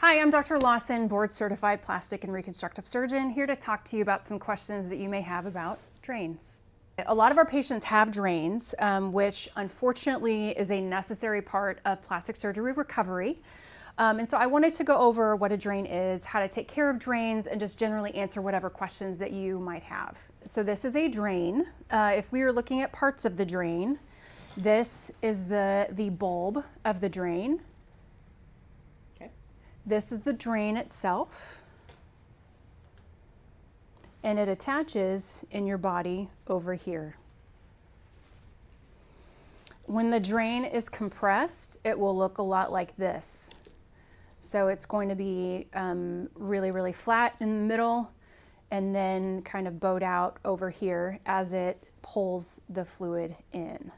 Hi, I'm Dr. Lawson, board certified plastic and reconstructive surgeon, here to talk to you about some questions that you may have about drains. A lot of our patients have drains, which unfortunately is a necessary part of plastic surgery recovery. And so I wanted to go over what a drain is, how to take care of drains, and just generally answer whatever questions that you might have. So this is a drain. If we were looking at parts of the drain, this is the bulb of the drain. This is the drain itself, and it attaches in your body over here. When the drain is compressed, it will look a lot like this. So it's going to be really, really flat in the middle and then kind of bowed out over here as it pulls the fluid in.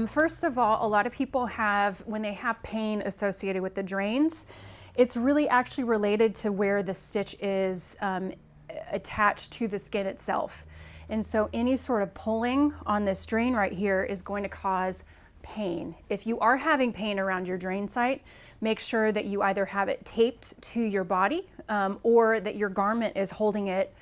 First of all, a lot of people have, when they have pain associated with the drains, it's really actually related to where the stitch is attached to the skin itself. And so any sort of pulling on this drain right here is going to cause pain. If you are having pain around your drain site, make sure that you either have it taped to your body or that your garment is holding it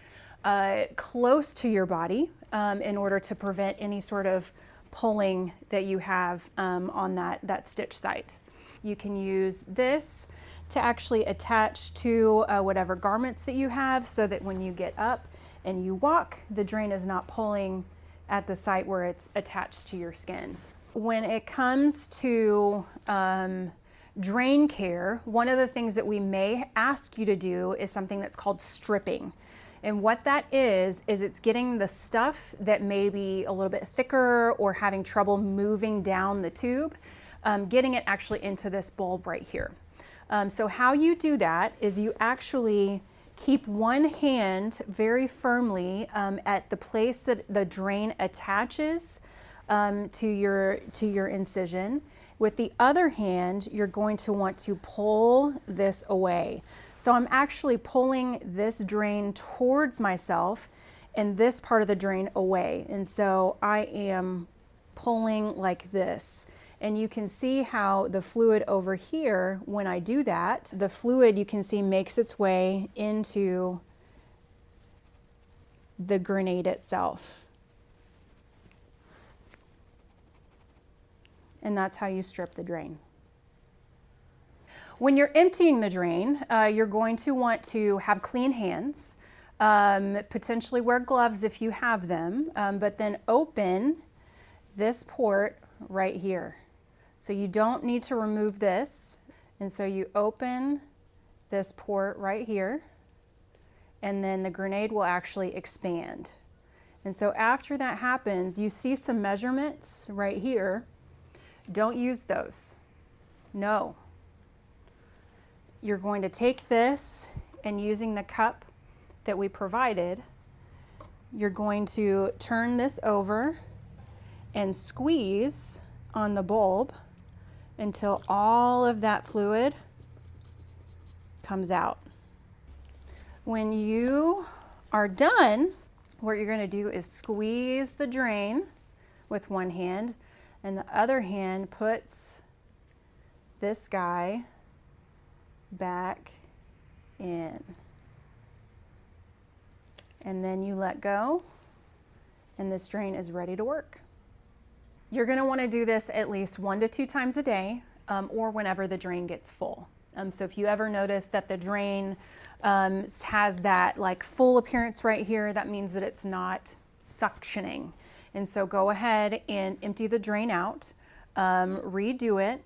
close to your body in order to prevent any sort of pulling that you have on that stitch site. You can use this to actually attach to whatever garments that you have so that when you get up and you walk, the drain is not pulling at the site where it's attached to your skin. When it comes to drain care, one of the things that we may ask you to do is something that's called stripping. And what that is it's getting the stuff that may be a little bit thicker or having trouble moving down the tube, getting it actually into this bulb right here. So how you do that is you actually keep one hand very firmly at the place that the drain attaches to your incision. With the other hand, you're going to want to pull this away. So I'm actually pulling this drain towards myself and this part of the drain away. And so I am pulling like this. And you can see how the fluid over here, when I do that, the fluid you can see makes its way into the grenade itself. And that's how you strip the drain. When you're emptying the drain, you're going to want to have clean hands, potentially wear gloves if you have them, but then open this port right here. So you don't need to remove this. And so you open this port right here, and then the grenade will actually expand. And so after that happens, you see some measurements right here. Don't use those. No. You're going to take this and using the cup that we provided, you're going to turn this over and squeeze on the bulb until all of that fluid comes out. When you are done, what you're going to do is squeeze the drain with one hand, and the other hand puts this guy back in. And then you let go, and this drain is ready to work. You're going to want to do this at least 1 to 2 times a day, or whenever the drain gets full. So if you ever notice that the drain has that like full appearance right here, that means that it's not suctioning. And so go ahead and empty the drain out, redo it,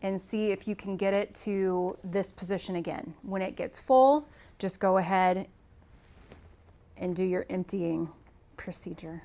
and see if you can get it to this position again. When it gets full, just go ahead and do your emptying procedure.